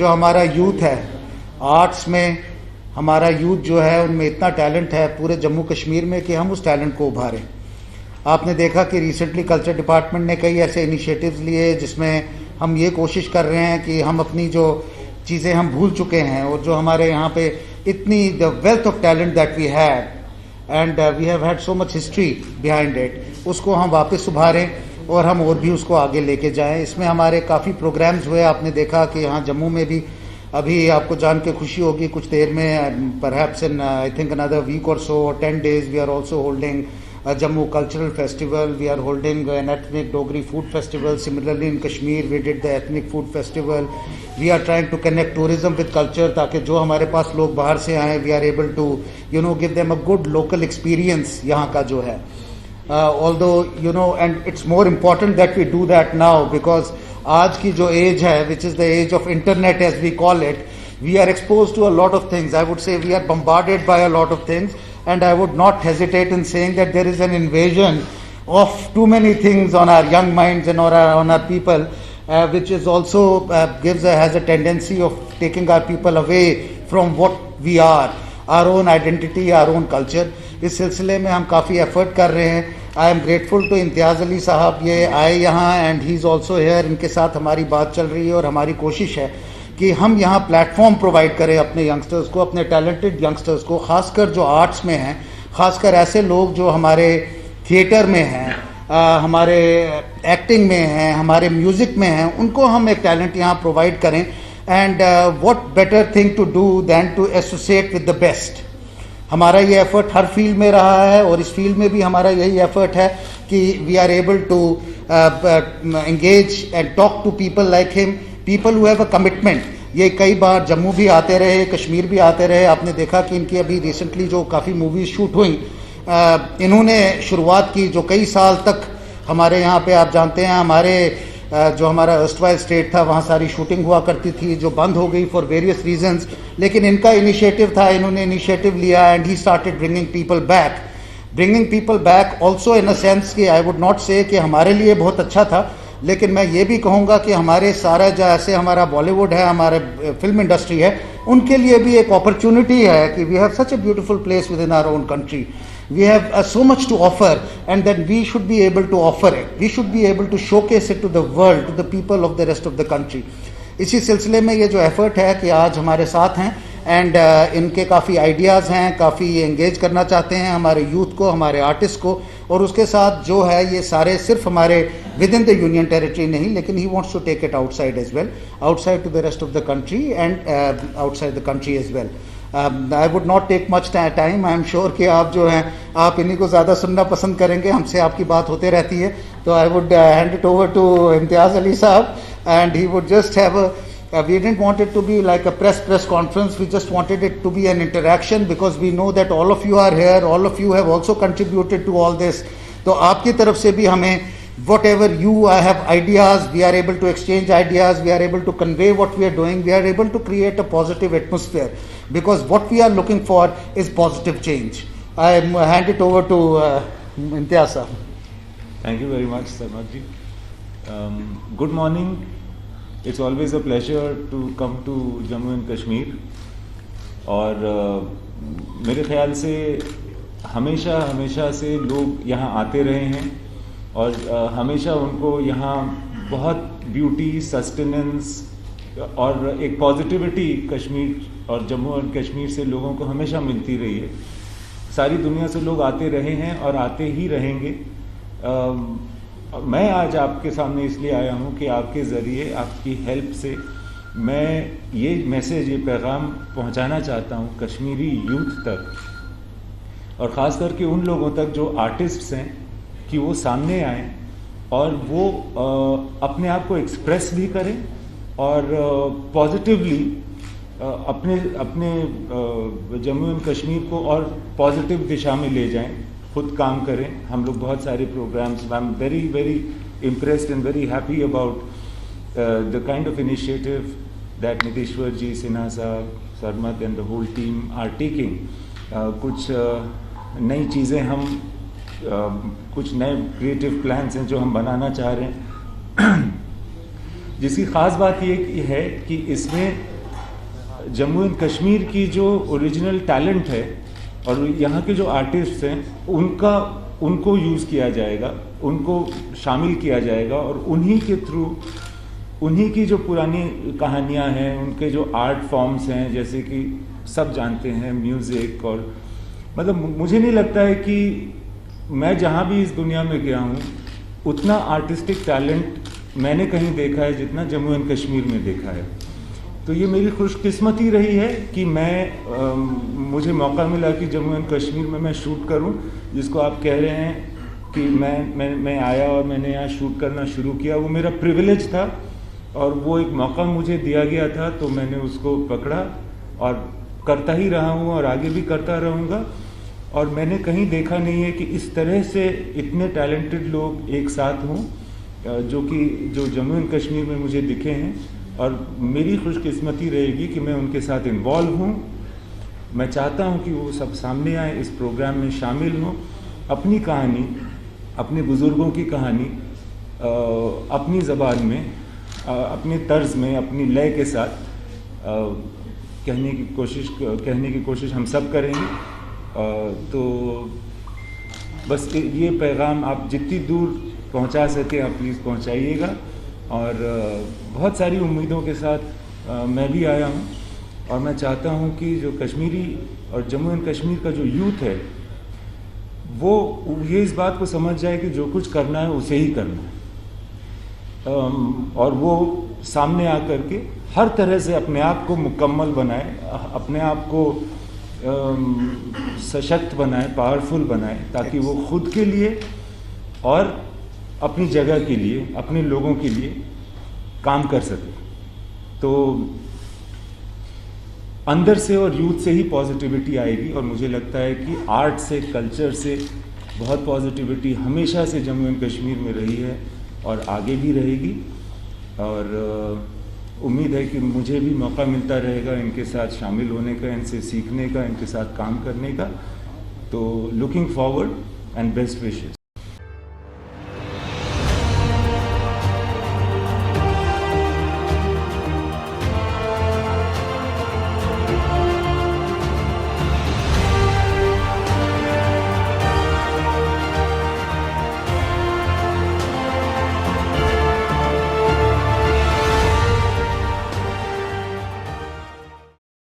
जो हमारा यूथ है आर्ट्स में, हमारा यूथ जो है उनमें इतना टैलेंट है पूरे जम्मू कश्मीर में कि हम उस टैलेंट को उभारें। आपने देखा कि रिसेंटली कल्चर डिपार्टमेंट ने कई ऐसे इनिशिएटिव्स लिए जिसमें हम ये कोशिश कर रहे हैं कि हम अपनी जो चीज़ें हम भूल चुके हैं और जो हमारे यहाँ पे इतनी the wealth of talent that we have and we have had so much history behind it, उसको हम वापस उभारें और हम और भी उसको आगे लेके जाएं। इसमें हमारे काफ़ी प्रोग्राम्स हुए। आपने देखा कि यहाँ जम्मू में भी अभी आपको जान के खुशी होगी कुछ देर में, perhaps in I think another week or so, 10 days, we are also holding a Jammu Cultural Festival. We are holding an ethnic Dogri food festival. Similarly in Kashmir we did the ethnic food festival. We are trying to connect tourism with culture ताकि जो हमारे पास लोग बाहर से आए we are able to give them a good local experience यहाँ का जो है. Although and it's more important that we do that now because आज की जो age है which is the age of internet as we call it, we are exposed to a lot of things. I would say we are bombarded by a lot of things. And I would not hesitate in saying that there is an invasion of too many things on our young minds and on our people, which is also has a tendency of taking our people away from what we are, our own identity, our own culture. इस सिलसिले में हम काफ़ी effort कर रहे हैं. I am grateful to Imtiaz Ali साहब, ये आए यहाँ and he is also here. इनके साथ हमारी बात चल रही है और हमारी कोशिश है कि हम यहाँ प्लेटफॉर्म प्रोवाइड करें अपने यंगस्टर्स को, अपने टैलेंटेड यंगस्टर्स को, खासकर जो आर्ट्स में हैं, खासकर ऐसे लोग जो हमारे थिएटर में हैं, हमारे एक्टिंग में हैं, हमारे म्यूज़िक में हैं, उनको हम एक टैलेंट यहाँ प्रोवाइड करें. And what better thing to do than to associate with the best. हमारा ये एफर्ट हर फील्ड में रहा है और इस फील्ड में भी हमारा यही एफर्ट है कि we are able to engage and talk to people like him, people who have a commitment. ये कई बार जम्मू भी आते रहे, कश्मीर भी आते रहे. आपने देखा कि इनकी अभी रिसेंटली जो काफ़ी मूवीज शूट हुई, इन्होंने शुरुआत की जो कई साल तक हमारे यहाँ पे, आप जानते हैं हमारे जो हमारा अर्स्टवाइल स्टेट था वहाँ सारी शूटिंग हुआ करती थी जो बंद हो गई फॉर वेरियस रीजंस. लेकिन इनका इनिशिएटिव था, इन्होंने इनिशिएटिव लिया and he started bringing people back also in a sense कि आई वुड नॉट से कि हमारे लिए बहुत अच्छा था, लेकिन मैं ये भी कहूँगा कि हमारे सारा जैसे हमारा बॉलीवुड है, हमारे फिल्म इंडस्ट्री है, उनके लिए भी एक अपॉर्चुनिटी है कि we have such a beautiful place within our own country. We have so much to offer and that we should be able to offer it. We should be able to showcase it to the world, to the people of the rest of the country. इसी सिलसिले में ये जो effort है कि आज हमारे साथ हैं एंड इनके काफ़ी आइडियाज़ हैं, काफ़ी एंगेज करना चाहते हैं हमारे यूथ को, हमारे आर्टिस्ट को, और उसके साथ जो है ये सारे सिर्फ हमारे within the union territory नहीं, लेकिन he wants to take it outside as well, outside to the rest of the country and outside the country as well. I would not take much time. I am sure कि आप जो हैं आप इन्हीं को ज़्यादा सुनना पसंद करेंगे, हमसे आपकी बात होते रहती है. तो I would hand it over to Imtiaz Ali साहब and he would just have we didn't want it to be like a press conference. We just wanted it to be an interaction because we know that all of you are here, all of you have also contributed to all this. तो आपकी तरफ से भी हमें whatever you have ideas, we are able to exchange ideas, we are able to convey what we are doing, we are able to create a positive atmosphere because what we are looking for is positive change. I hand it over to Imtiaz sir. Thank you very much, Sarmat ji. Good morning. It's always a pleasure to come to Jammu and Kashmir. और मेरे ख्याल से हमेशा से लोग यहाँ आते रहे हैं और हमेशा उनको यहाँ बहुत ब्यूटी, सस्टेनेंस और एक पॉजिटिविटी कश्मीर और जम्मू और कश्मीर से लोगों को हमेशा मिलती रही है. सारी दुनिया से लोग आते रहे हैं और आते ही रहेंगे. मैं आज आपके सामने इसलिए आया हूँ कि आपके ज़रिए, आपकी हेल्प से मैं ये मैसेज, ये पैगाम पहुँचाना चाहता हूँ कश्मीरी यूथ तक और ख़ास करके उन लोगों तक जो आर्टिस्ट्स हैं कि वो सामने आएँ और वो अपने आप को एक्सप्रेस भी करें और पॉजिटिवली अपने जम्मू एंड कश्मीर को और पॉजिटिव दिशा में ले जाएं, खुद काम करें. हम लोग बहुत सारे programmes, I am very impressed and very happy about the kind of initiative that Nitishwar ji, Sinha साहब, Sarmat and the whole team are taking. कुछ नई चीज़ें हम कुछ नए क्रिएटिव प्लान्स हैं जो हम बनाना चाह रहे हैं. जिसकी ख़ास बात ये है कि इसमें जम्मू एंड कश्मीर की जो ओरिजिनल टैलेंट है और यहाँ के जो आर्टिस्ट हैं उनको यूज़ किया जाएगा, उनको शामिल किया जाएगा और उन्हीं के थ्रू उन्हीं की जो पुरानी कहानियाँ हैं, उनके जो आर्ट फॉर्म्स हैं, जैसे कि सब जानते हैं म्यूज़िक, और मतलब मुझे नहीं लगता है कि मैं जहाँ भी इस दुनिया में गया हूँ उतना आर्टिस्टिक टैलेंट मैंने कहीं देखा है जितना जम्मू एंड कश्मीर में देखा है। तो ये मेरी खुशकिस्मती रही है कि मुझे मौका मिला कि जम्मू एंड कश्मीर में मैं शूट करूं, जिसको आप कह रहे हैं कि मैं आया और मैंने यहाँ शूट करना शुरू किया। वो मेरा प्रिविलेज था और वो एक मौका मुझे दिया गया था, तो मैंने उसको पकड़ा और करता ही रहा हूँ और आगे भी करता रहूँगा। और मैंने कहीं देखा नहीं है कि इस तरह से इतने टैलेंटेड लोग एक साथ हों जो जम्मू एंड कश्मीर में मुझे दिखे हैं, और मेरी खुशकिस्मती रहेगी कि मैं उनके साथ इन्वॉल्व हूँ। मैं चाहता हूँ कि वो सब सामने आए, इस प्रोग्राम में शामिल हों, अपनी कहानी, अपने बुज़ुर्गों की कहानी अपनी ज़बान में, अपने तर्ज में, अपनी लय के साथ कहने की कोशिश हम सब करेंगे। तो बस ये पैगाम आप जितनी दूर पहुंचा सके आप प्लीज़ पहुंचाइएगा। और बहुत सारी उम्मीदों के साथ मैं भी आया हूं, और मैं चाहता हूं कि जो कश्मीरी और जम्मू एंड कश्मीर का जो यूथ है वो ये इस बात को समझ जाए कि जो कुछ करना है उसे ही करना है, और वो सामने आकर के हर तरह से अपने आप को मुकम्मल बनाए, अपने आप को सशक्त बनाए, पावरफुल बनाए, ताकि वो खुद के लिए और अपनी जगह के लिए, अपने लोगों के लिए काम कर सके। तो अंदर से और यूथ से ही पॉजिटिविटी आएगी, और मुझे लगता है कि आर्ट से, कल्चर से बहुत पॉजिटिविटी हमेशा से जम्मू एंड कश्मीर में रही है और आगे भी रहेगी। और उम्मीद है कि मुझे भी मौका मिलता रहेगा इनके साथ शामिल होने का, इनसे सीखने का, इनके साथ काम करने का। तो looking forward and best wishes.